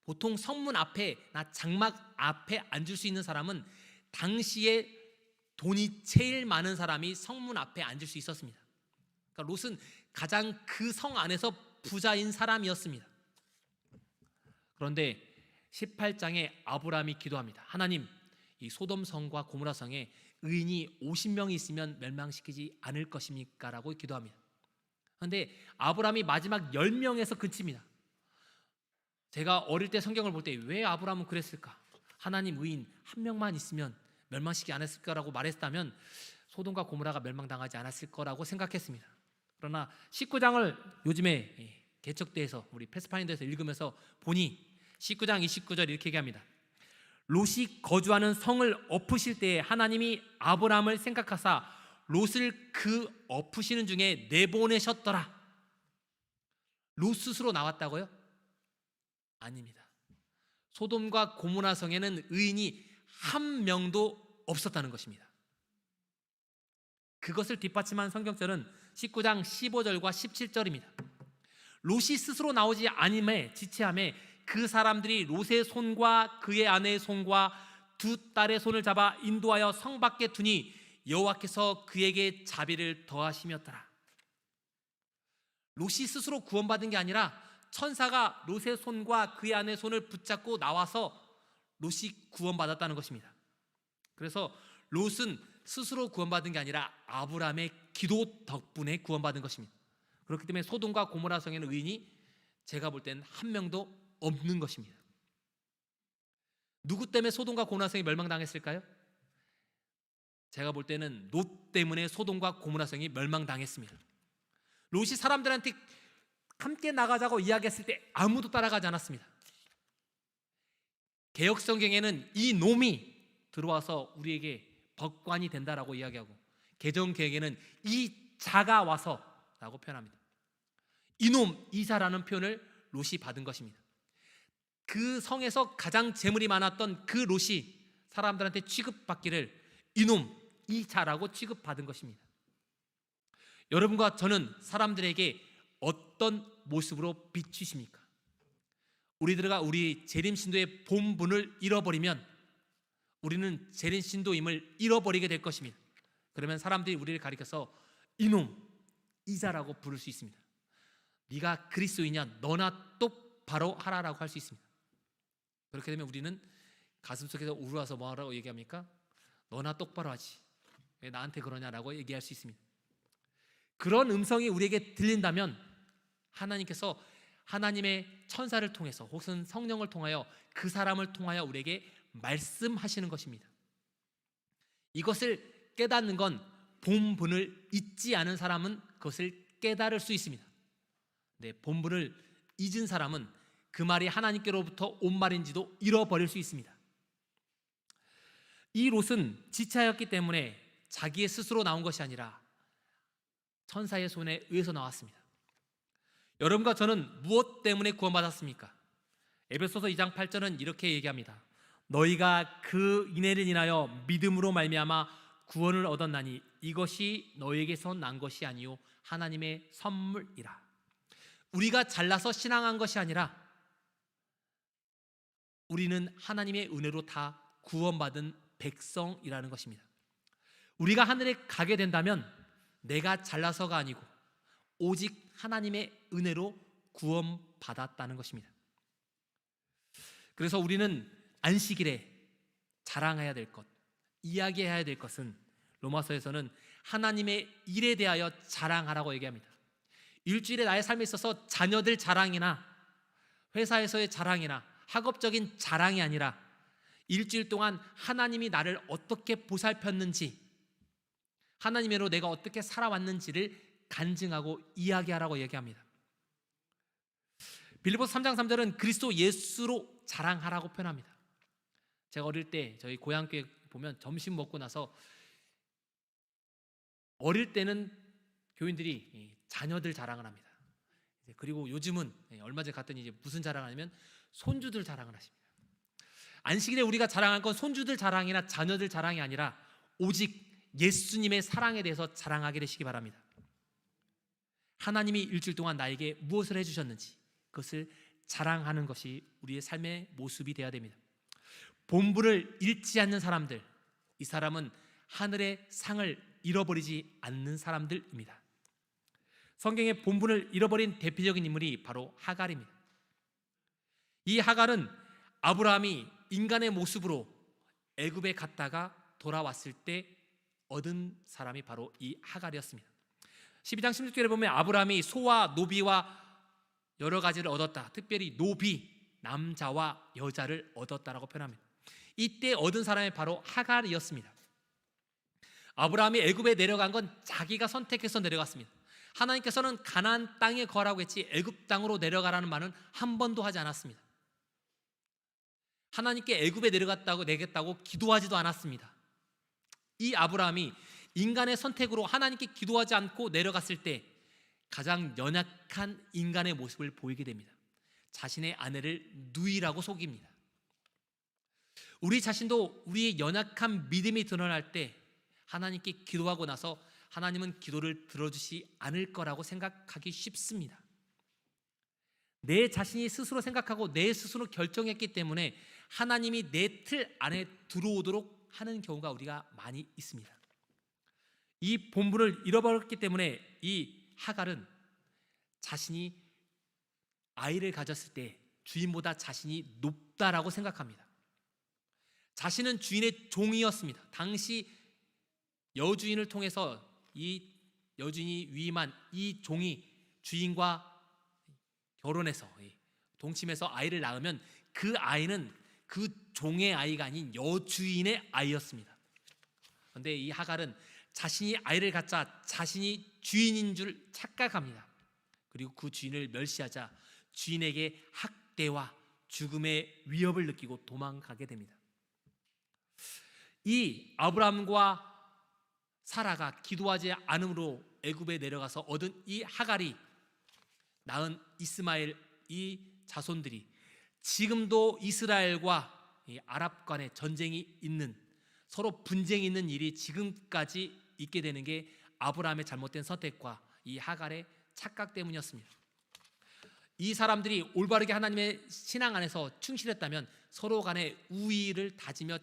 보통 성문 앞에나 장막 앞에 앉을 수 있는 사람은 당시에 돈이 제일 많은 사람이 성문 앞에 앉을 수 있었습니다. 그러니까 롯은 가장 그 성 안에서 부자인 사람이었습니다. 그런데 18장에 아브라함이 기도합니다. 하나님, 이 소돔 성과 고모라 성에 의인이 50명이 있으면 멸망시키지 않을 것입니까? 라고 기도합니다. 그런데 아브라함이 마지막 10명에서 그칩니다. 제가 어릴 때 성경을 볼 때 왜 아브라함은 그랬을까? 하나님 의인 한 명만 있으면 멸망시키지 않았을까라고 말했다면 소돔과 고모라가 멸망당하지 않았을 거라고 생각했습니다. 그러나 19장을 요즘에 개척대에서 우리 패스파인더에서 읽으면서 보니 19장 29절 이렇게 얘기합니다. 롯이 거주하는 성을 엎으실 때에 하나님이 아브라함을 생각하사 롯을 그 엎으시는 중에 내보내셨더라. 롯 스스로 나왔다고요? 아닙니다. 소돔과 고모라 성에는 의인이 한 명도 없었다는 것입니다. 그것을 뒷받침한 성경절은 19장 15절과 17절입니다. 롯이 스스로 나오지 않음에 지체함에 그 사람들이 롯의 손과 그의 아내의 손과 두 딸의 손을 잡아 인도하여 성 밖에 두니 여호와께서 그에게 자비를 더하심이었더라. 롯이 스스로 구원받은 게 아니라 천사가 롯의 손과 그의 아내의 손을 붙잡고 나와서 롯이 구원받았다는 것입니다. 그래서 롯은 스스로 구원받은 게 아니라 아브라함의 기도 덕분에 구원받은 것입니다. 그렇기 때문에 소돔과 고모라 성에는 의인이 제가 볼 때는 한 명도 없는 것입니다. 누구 때문에 소돔과 고모라 성이 멸망당했을까요? 제가 볼 때는 롯 때문에 소돔과 고모라 성이 멸망당했습니다. 롯이 사람들한테 함께 나가자고 이야기했을 때 아무도 따라가지 않았습니다. 개역 성경에는 이 놈이 들어와서 우리에게 법관이 된다라고 이야기하고, 개정 계획에는 이 자가 와서라고 표현합니다. 이놈, 이자라는 표현을 롯이 받은 것입니다. 그 성에서 가장 재물이 많았던 그 롯이 사람들한테 취급받기를 이놈, 이자라고 취급받은 것입니다. 여러분과 저는 사람들에게 어떤 모습으로 비추십니까? 우리들과 우리 재림신도의 본분을 잃어버리면 우리는 재림신도임을 잃어버리게 될 것입니다. 그러면 사람들이 우리를 가리켜서 이놈, 이자라고 부를 수 있습니다. 네가 그리스도이냐? 너나 똑바로 하라라고 할 수 있습니다. 그렇게 되면 우리는 가슴속에서 우러와서 뭐라고 얘기합니까? 너나 똑바로 하지, 왜 나한테 그러냐라고 얘기할 수 있습니다. 그런 음성이 우리에게 들린다면 하나님께서 하나님의 천사를 통해서 혹은 성령을 통하여 그 사람을 통하여 우리에게 말씀하시는 것입니다. 이것을 깨닫는 건 본분을 잊지 않은 사람은 그것을 깨달을 수 있습니다. 네, 본분을 잊은 사람은 그 말이 하나님께로부터 온 말인지도 잃어버릴 수 있습니다. 이 롯은 지체하였기 때문에 자기의 스스로 나온 것이 아니라 천사의 손에 의해서 나왔습니다. 여러분과 저는 무엇 때문에 구원받았습니까? 에베소서 2장 8절은 이렇게 얘기합니다. 너희가 그 인애를 인하여 믿음으로 말미암아 구원을 얻었나니 이것이 너희에게서 난 것이 아니요 하나님의 선물이라. 우리가 잘나서 신앙한 것이 아니라 우리는 하나님의 은혜로 다 구원받은 백성이라는 것입니다. 우리가 하늘에 가게 된다면 내가 잘나서가 아니고 오직 하나님의 은혜로 구원받았다는 것입니다. 그래서 우리는 안식일에 자랑해야 될 것, 이야기해야 될 것은 로마서에서는 하나님의 일에 대하여 자랑하라고 얘기합니다. 일주일에 나의 삶에 있어서 자녀들 자랑이나 회사에서의 자랑이나 학업적인 자랑이 아니라 일주일 동안 하나님이 나를 어떻게 보살폈는지, 하나님으로 내가 어떻게 살아왔는지를 간증하고 이야기하라고 얘기합니다. 빌립보서 3장 3절은 그리스도 예수로 자랑하라고 표현합니다. 제가 어릴 때 저희 고향교회 보면 점심 먹고 나서 어릴 때는 교인들이 자녀들 자랑을 합니다. 그리고 요즘은 얼마 전에 갔더니 이제 무슨 자랑을 하냐면 손주들 자랑을 하십니다. 안식일에 우리가 자랑할 건 손주들 자랑이나 자녀들 자랑이 아니라 오직 예수님의 사랑에 대해서 자랑하게 되시기 바랍니다. 하나님이 일주일 동안 나에게 무엇을 해주셨는지 그것을 자랑하는 것이 우리의 삶의 모습이 되어야 됩니다. 본분을 잃지 않는 사람들, 이 사람은 하늘의 상을 잃어버리지 않는 사람들입니다. 성경의 본분을 잃어버린 대표적인 인물이 바로 하갈입니다. 이 하갈은 아브라함이 인간의 모습으로 애굽에 갔다가 돌아왔을 때 얻은 사람이 바로 이 하갈이었습니다. 12장 16절에 보면 아브라함이 소와 노비와 여러 가지를 얻었다. 특별히 노비, 남자와 여자를 얻었다라고 표현합니다. 이때 얻은 사람이 바로 하갈이었습니다. 아브라함이 애굽에 내려간 건 자기가 선택해서 내려갔습니다. 하나님께서는 가나안 땅에 거하라고 했지 애굽 땅으로 내려가라는 말은 한 번도 하지 않았습니다. 하나님께 애굽에 내겠다고 기도하지도 않았습니다. 이 아브라함이 인간의 선택으로 하나님께 기도하지 않고 내려갔을 때 가장 연약한 인간의 모습을 보이게 됩니다. 자신의 아내를 누이라고 속입니다. 우리 자신도 우리의 연약한 믿음이 드러날 때 하나님께 기도하고 나서 하나님은 기도를 들어주지 않을 거라고 생각하기 쉽습니다. 내 자신이 스스로 생각하고 내 스스로 결정했기 때문에 하나님이 내 틀 안에 들어오도록 하는 경우가 우리가 많이 있습니다. 이 본분을 잃어버렸기 때문에 이 하갈은 자신이 아이를 가졌을 때 주인보다 자신이 높다라고 생각합니다. 자신은 주인의 종이었습니다. 당시 여주인을 통해서 이 여주인이 위임한 이 종이 주인과 결혼해서 동침해서 아이를 낳으면 그 아이는 그 종의 아이가 아닌 여주인의 아이였습니다. 그런데 이 하갈은 자신이 아이를 갖자 자신이 주인인 줄 착각합니다. 그리고 그 주인을 멸시하자 주인에게 학대와 죽음의 위협을 느끼고 도망가게 됩니다. 이 아브라함과 사라가 기도하지 않음으로 애굽에 내려가서 얻은 이 하갈이 낳은 이스마엘 이 자손들이 지금도 이스라엘과 이 아랍 간의 전쟁이 있는, 서로 분쟁이 있는 일이 지금까지 있게 되는 게 아브라함의 잘못된 선택과 이 하갈의 착각 때문이었습니다. 이 사람들이 올바르게 하나님의 신앙 안에서 충실했다면 서로 간의 우위를 다지며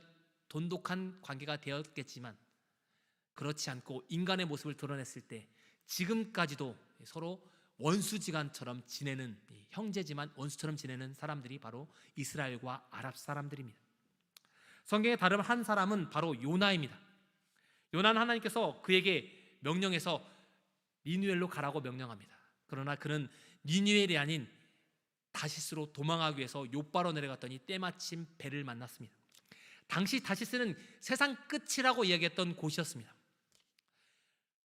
돈독한 관계가 되었겠지만 그렇지 않고 인간의 모습을 드러냈을 때 지금까지도 서로 원수지간처럼 지내는, 형제지만 원수처럼 지내는 사람들이 바로 이스라엘과 아랍 사람들입니다. 성경에 다른 한 사람은 바로 요나입니다. 요나는 하나님께서 그에게 명령해서 니느웨로 가라고 명령합니다. 그러나 그는 니느웨이 아닌 다시스로 도망하기 위해서 욥바로 내려갔더니 때마침 배를 만났습니다. 당시 다시스는 세상 끝이라고 이야기했던 곳이었습니다.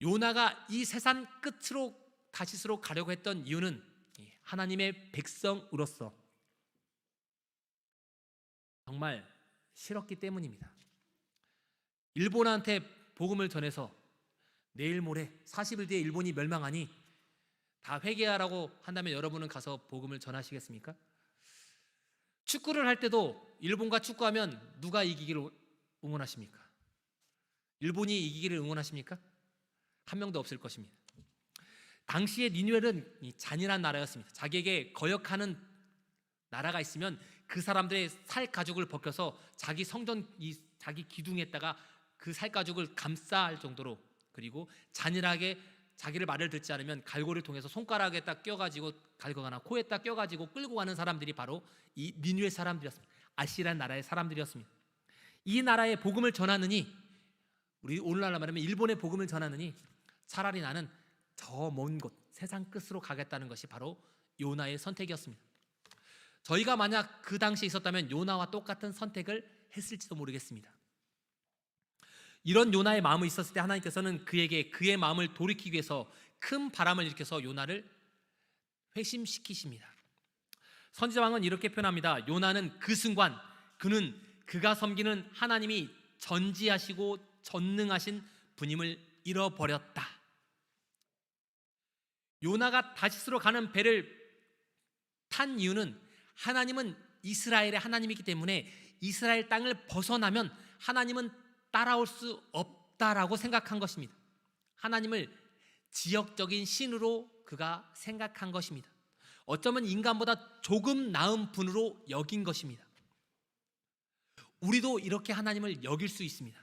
요나가 이 세상 끝으로 다시스로 가려고 했던 이유는 하나님의 백성으로서 정말 싫었기 때문입니다. 일본한테 복음을 전해서 내일 모레 40일 뒤에 일본이 멸망하니 다 회개하라고 한다면 여러분은 가서 복음을 전하시겠습니까? 축구를 할 때도 일본과 축구하면 누가 이기기를 응원하십니까? 일본이 이기기를 응원하십니까? 한 명도 없을 것입니다. 당시에 니느웨는 잔인한 나라였습니다. 자기에게 거역하는 나라가 있으면 그 사람들의 살 가죽을 벗겨서 자기 성전, 자기 기둥에다가 그 살 가죽을 감쌀 정도로, 그리고 잔인하게 자기를 말을 듣지 않으면 갈고리를 통해서 손가락에다 껴가지고 갈거나 코에다 껴가지고 끌고 가는 사람들이 바로 이 니느웨 사람들이었습니다. 아시란 나라의 사람들이었습니다. 이 나라의 복음을 전하느니, 우리 오늘날로 말하면 일본의 복음을 전하느니 차라리 나는 저 먼 곳 세상 끝으로 가겠다는 것이 바로 요나의 선택이었습니다. 저희가 만약 그 당시에 있었다면 요나와 똑같은 선택을 했을지도 모르겠습니다. 이런 요나의 마음이 있었을 때 하나님께서는 그에게 그의 마음을 돌이키기 위해서 큰 바람을 일으켜서 요나를 회심시키십니다. 선지자왕은 이렇게 표현합니다. 요나는 그 순간 그가 섬기는 하나님이 전지하시고 전능하신 분임을 잃어버렸다. 요나가 다시스로 가는 배를 탄 이유는 하나님은 이스라엘의 하나님이기 때문에 이스라엘 땅을 벗어나면 하나님은 따라올 수 없다라고 생각한 것입니다. 하나님을 지역적인 신으로 그가 생각한 것입니다. 어쩌면 인간보다 조금 나은 분으로 여긴 것입니다. 우리도 이렇게 하나님을 여길 수 있습니다.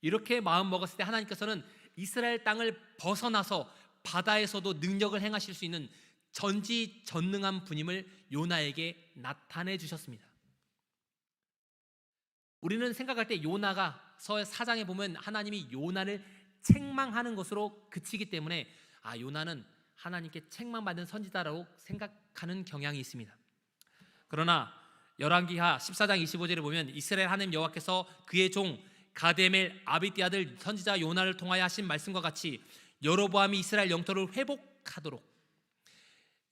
이렇게 마음 먹었을 때 하나님께서는 이스라엘 땅을 벗어나서 바다에서도 능력을 행하실 수 있는 전지전능한 분임을 요나에게 나타내 주셨습니다. 우리는 생각할 때 요나가 서 4장에 보면 하나님이 요나를 책망하는 것으로 그치기 때문에 요나는 하나님께 책망받는 선지자라고 생각하는 경향이 있습니다. 그러나 열왕기하 14장 25절에 보면 이스라엘 하나님 여호와께서 그의 종 가데멜 아비띠 아들 선지자 요나를 통하여 하신 말씀과 같이 여로보암이 이스라엘 영토를 회복하도록,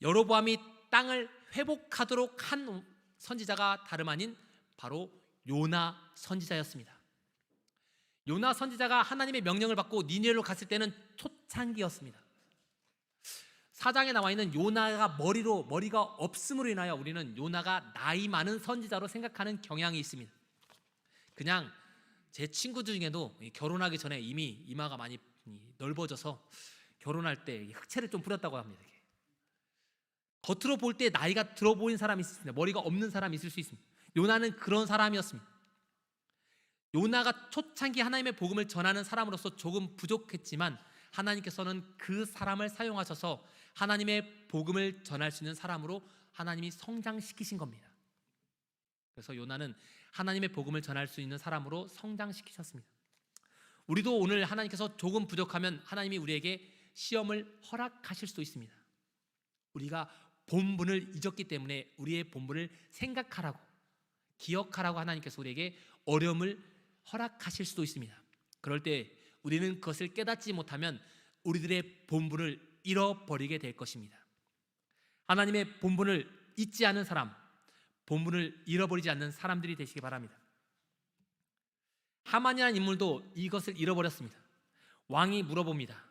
여로보암이 땅을 회복하도록 한 선지자가 다름 아닌 바로 요나 선지자였습니다. 요나 선지자가 하나님의 명령을 받고 니느웨로 갔을 때는 초창기였습니다. 사장에 나와 있는 요나가 머리가 없음으로 인하여 우리는 요나가 나이 많은 선지자로 생각하는 경향이 있습니다. 그냥 제 친구들 중에도 결혼하기 전에 이미 이마가 많이 넓어져서 결혼할 때 흑채를 좀 뿌렸다고 합니다. 겉으로 볼 때 나이가 들어 보이는 사람이 있습니다. 머리가 없는 사람이 있을 수 있습니다. 요나는 그런 사람이었습니다. 요나가 초창기 하나님의 복음을 전하는 사람으로서 조금 부족했지만 하나님께서는 그 사람을 사용하셔서 하나님의 복음을 전할 수 있는 사람으로 하나님이 성장시키신 겁니다. 그래서 요나는 하나님의 복음을 전할 수 있는 사람으로 성장시키셨습니다. 우리도 오늘 하나님께서 조금 부족하면 하나님이 우리에게 시험을 허락하실 수도 있습니다. 우리가 본분을 잊었기 때문에 우리의 본분을 생각하라고, 기억하라고 하나님께서 우리에게 어려움을 허락하실 수도 있습니다. 그럴 때 우리는 그것을 깨닫지 못하면 우리들의 본분을 잃어버리게 될 것입니다. 하나님의 본분을 잊지 않은 사람, 본분을 잃어버리지 않는 사람들이 되시기 바랍니다. 하만이라는 인물도 이것을 잃어버렸습니다. 왕이 물어봅니다.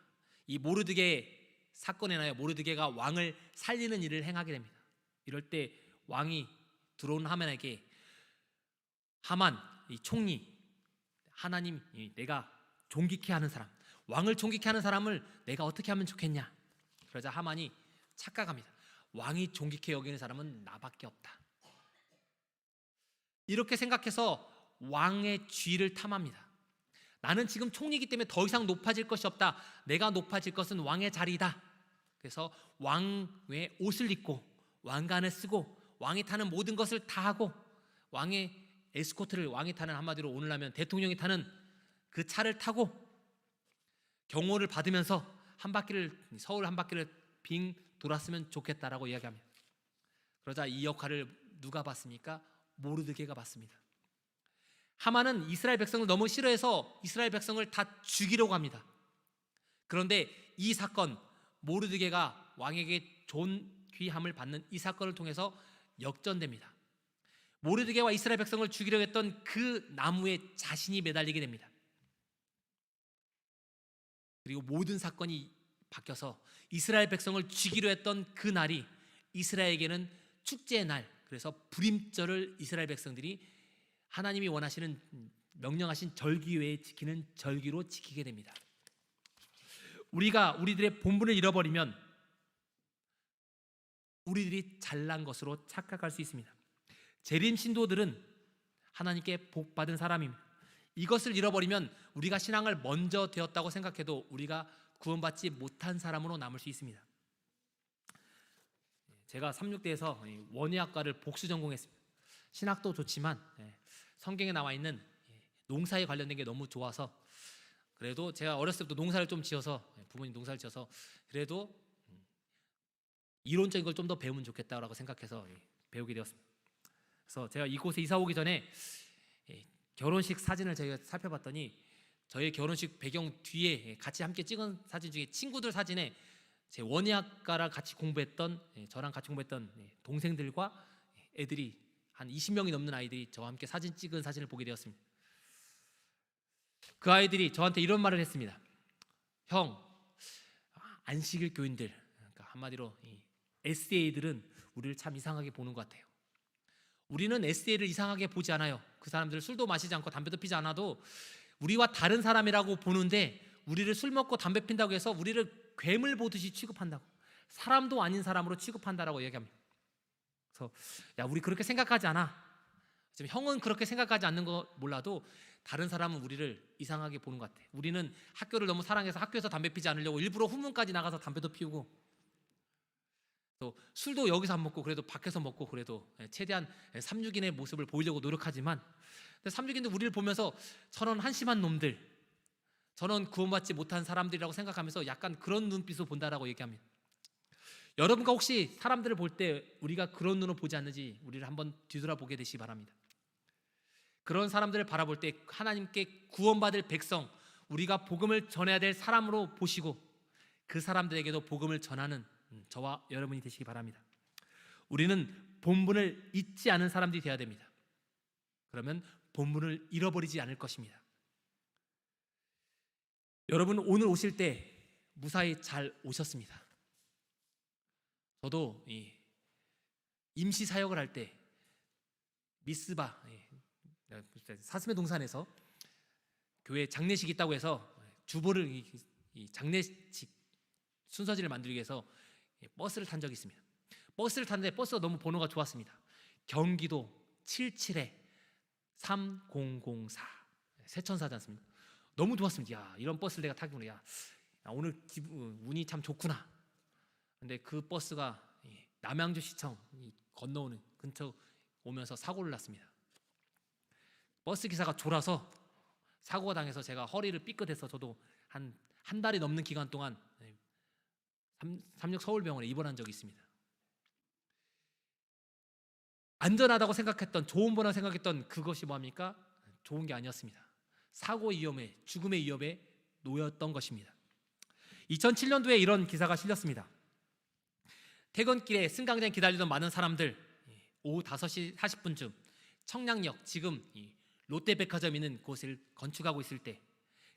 이 모르드게 사건에 인하여 모르드게가 왕을 살리는 일을 행하게 됩니다. 이럴 때 왕이 들어온 하만에게, 하만 이 총리, 하나님 내가 존귀케 하는 사람, 왕을 존귀케 하는 사람을 내가 어떻게 하면 좋겠냐. 그러자 하만이 착각합니다. 왕이 존귀케 여기는 사람은 나밖에 없다. 이렇게 생각해서 왕의 쥐를 탐합니다. 나는 지금 총리이기 때문에 더 이상 높아질 것이 없다. 내가 높아질 것은 왕의 자리이다. 그래서 왕의 옷을 입고 왕관을 쓰고 왕이 타는 모든 것을 다 하고 왕의 에스코트를, 왕이 타는, 한마디로 오늘 하면 대통령이 타는 그 차를 타고 경호를 받으면서 서울 한 바퀴를 빙 돌았으면 좋겠다라고 이야기합니다. 그러자 이 역할을 누가 받습니까? 모르드게가 받습니다. 하만은 이스라엘 백성을 너무 싫어해서 이스라엘 백성을 다 죽이려고 합니다. 그런데 이 사건, 모르드게가 왕에게 존귀함을 받는 이 사건을 통해서 역전됩니다. 모르드게와 이스라엘 백성을 죽이려고 했던 그 나무에 자신이 매달리게 됩니다. 그리고 모든 사건이 바뀌어서 이스라엘 백성을 죽이려 했던 그 날이 이스라엘에게는 축제의 날, 그래서 불임절을 이스라엘 백성들이 하나님이 원하시는, 명령하신 절기 외에 지키는 절기로 지키게 됩니다. 우리가 우리들의 본분을 잃어버리면 우리들이 잘난 것으로 착각할 수 있습니다. 재림 신도들은 하나님께 복받은 사람입니다. 이것을 잃어버리면 우리가 신앙을 먼저 되었다고 생각해도 우리가 구원받지 못한 사람으로 남을 수 있습니다. 제가 36대에서 원예학과를 복수 전공했습니다. 신학도 좋지만 성경에 나와 있는 농사에 관련된 게 너무 좋아서, 그래도 제가 어렸을 때부터 농사를 좀 지어서, 부모님 농사를 지어서 그래도 이론적인 걸 좀 더 배우면 좋겠다라고 생각해서 배우게 되었습니다. 그래서 제가 이곳에 이사 오기 전에 결혼식 사진을 제가 살펴봤더니 저희 결혼식 배경 뒤에 같이 함께 찍은 사진 중에 친구들 사진에 제 원예학과를 같이 공부했던, 저랑 같이 공부했던 동생들과 애들이 한 20명이 넘는 아이들이 저와 함께 사진 찍은 사진을 보게 되었습니다. 그 아이들이 저한테 이런 말을 했습니다. 형, 안식일 교인들, 그러니까 한마디로 SDA들은 우리를 참 이상하게 보는 것 같아요. 우리는 SDA를 이상하게 보지 않아요. 그 사람들 술도 마시지 않고 담배도 피지 않아도 우리와 다른 사람이라고 보는데, 우리를 술 먹고 담배 핀다고 해서 우리를 괴물 보듯이 취급한다고, 사람도 아닌 사람으로 취급한다라고 얘기합니다. 그래서 야, 우리 그렇게 생각하지 않아. 지금 형은 그렇게 생각하지 않는 거 몰라도 다른 사람은 우리를 이상하게 보는 것 같아. 우리는 학교를 너무 사랑해서 학교에서 담배 피지 않으려고 일부러 후문까지 나가서 담배도 피우고, 또 술도 여기서 안 먹고 그래도 밖에서 먹고, 그래도 최대한 3,6인의 모습을 보이려고 노력하지만, 3,6인들 우리를 보면서 저런 한심한 놈들, 저런 구원받지 못한 사람들이라고 생각하면서 약간 그런 눈빛으로 본다라고 얘기합니다. 여러분과 혹시 사람들을 볼 때 우리가 그런 눈으로 보지 않는지 우리를 한번 뒤돌아보게 되시기 바랍니다. 그런 사람들을 바라볼 때 하나님께 구원받을 백성, 우리가 복음을 전해야 될 사람으로 보시고 그 사람들에게도 복음을 전하는 저와 여러분이 되시기 바랍니다. 우리는 본분을 잊지 않은 사람들이 되어야 됩니다. 그러면 본분을 잃어버리지 않을 것입니다. 여러분, 오늘 오실 때 무사히 잘 오셨습니다. 저도 임시 사역을 할 때 미스바 사슴의 동산에서 교회 장례식이 있다고 해서 주보를 이 장례식 순서지를 만들기 위해서 버스를 탄 적이 있습니다. 버스를 탔는데 버스가 너무 번호가 좋았습니다. 경기도 77-3004 세천사지 않습니까? 너무 좋았습니다. 야, 이런 버스를 내가 타기로, 야, 오늘 운이 참 좋구나. 근데 그 버스가 남양주시청 건너오는 근처 오면서 사고를 났습니다. 버스 기사가 졸아서 사고가 당해서 제가 허리를 삐끗해서 저도 한 달이 넘는 기간 동안 삼육 서울병원에 입원한 적이 있습니다. 안전하다고 생각했던, 좋은 거라고 생각했던 그것이 뭐합니까? 좋은 게 아니었습니다. 사고의 위험에, 죽음의 위협에 놓였던 것입니다. 2007년도에 이런 기사가 실렸습니다. 퇴근길에 승강장 기다리던 많은 사람들, 오후 5시 40분쯤 청량역, 지금 롯데백화점 있는 곳을 건축하고 있을 때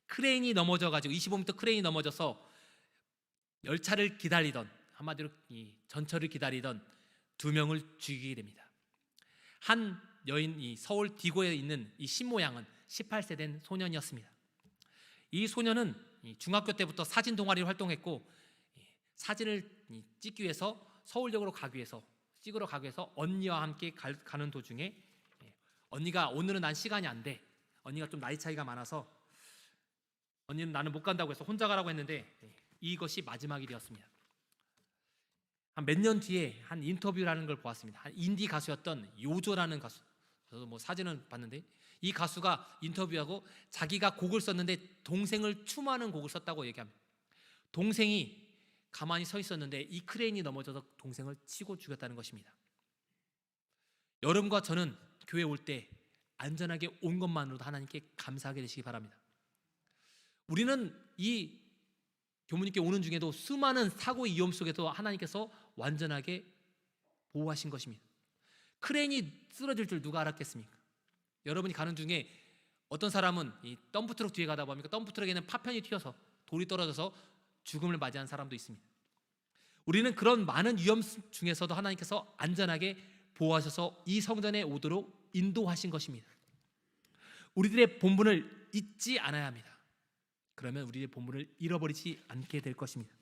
크레인이 넘어져가지고 25m 크레인이 넘어져서 열차를 기다리던, 한마디로 전철을 기다리던 2명을 죽이게 됩니다. 한 여인, 서울 디고에 있는 이 신모양은 18세 된 소년이었습니다. 이 소년은 중학교 때부터 사진 동아리를 활동했고 사진을 찍기 위해서 서울역으로 찍으러 가기 위해서 언니와 함께 가는 도중에 언니가 오늘은 난 시간이 안 돼. 언니가 좀 나이 차이가 많아서 언니는 나는 못 간다고 해서 혼자 가라고 했는데 이것이 마지막이 되었습니다. 한 몇 년 뒤에 한 인터뷰라는 걸 보았습니다. 한 인디 가수였던 요조라는 가수. 저도 뭐 사진은 봤는데 이 가수가 인터뷰하고 자기가 곡을 썼는데 동생을 추모하는 곡을 썼다고 얘기합니다. 동생이 가만히 서 있었는데 이 크레인이 넘어져서 동생을 치고 죽였다는 것입니다. 여러분과 저는 교회 올 때 안전하게 온 것만으로도 하나님께 감사하게 되시기 바랍니다. 우리는 이 교무님께 오는 중에도 수많은 사고의 위험 속에서 하나님께서 완전하게 보호하신 것입니다. 크레인이 쓰러질 줄 누가 알았겠습니까? 여러분이 가는 중에 어떤 사람은 이 덤프트럭 뒤에 가다 보니까 덤프트럭에는 파편이 튀어서 돌이 떨어져서 죽음을 맞이한 사람도 있습니다. 우리는 그런 많은 위험 중에서도 하나님께서 안전하게 보호하셔서 이 성전에 오도록 인도하신 것입니다. 우리들의 본분을 잊지 않아야 합니다. 그러면 우리의 본분을 잃어버리지 않게 될 것입니다.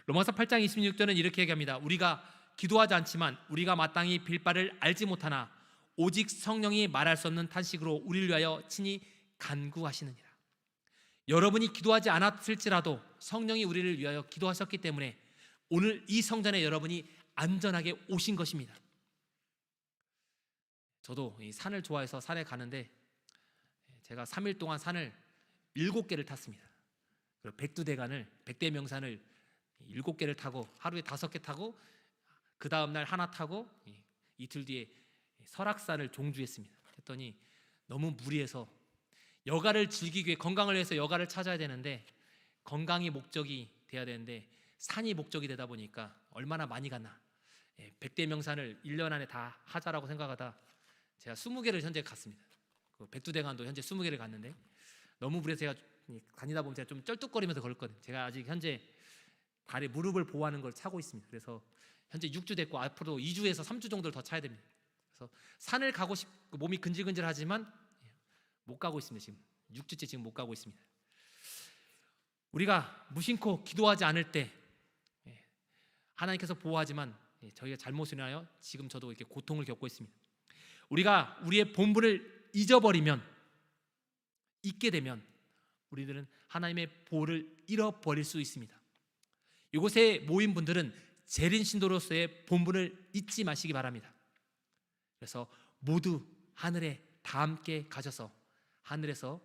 로마서 8장 26절은 이렇게 얘기합니다. 우리가 기도하지 않지만 우리가 마땅히 빌 바를 알지 못하나 오직 성령이 말할 수 없는 탄식으로 우리를 위하여 친히 간구하시느니라. 여러분이 기도하지 않았을지라도 성령이 우리를 위하여 기도하셨기 때문에 오늘 이 성전에 여러분이 안전하게 오신 것입니다. 저도 이 산을 좋아해서 산에 가는데 제가 3일 동안 산을 7개를 탔습니다. 그리고 백두대간을, 백대명산을 7개를 타고 하루에 5개 타고 그 다음날 하나 타고 이틀 뒤에 설악산을 종주했습니다. 했더니 너무 무리해서 여가를 즐기기 위해, 건강을 위해서 여가를 찾아야 되는데 건강이 목적이 돼야 되는데 산이 목적이 되다 보니까 얼마나 많이 갔나. 백대명산을 1년 안에 다 하자라고 생각하다 제가 20개를 현재 갔습니다. 그 백두대간도 현재 20개를 갔는데 너무 무리해서 제가 다니다 보면 제가 좀 쩔뚝거리면서 걸었거든요. 제가 아직 현재 발에 무릎을 보호하는 걸 차고 있습니다. 그래서 현재 6주 됐고 앞으로 2주에서 3주 정도를 더 차야 됩니다. 그래서 산을 가고 싶고 몸이 근질근질하지만 못 가고 있습니다. 지금 6주째 지금 못 가고 있습니다. 우리가 무심코 기도하지 않을 때 하나님께서 보호하지만 저희가 잘못을 인하여 지금 저도 이렇게 고통을 겪고 있습니다. 우리가 우리의 본분을 잊어버리면, 잊게 되면 우리들은 하나님의 보호를 잃어버릴 수 있습니다. 이곳에 모인 분들은 재림 신도로서의 본분을 잊지 마시기 바랍니다. 그래서 모두 하늘에 다 함께 가셔서 하늘에서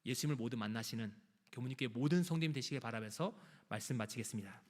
예수님을 모두 만나시는 교무님께 모든 성도님 되시길 바라면서 말씀 마치겠습니다.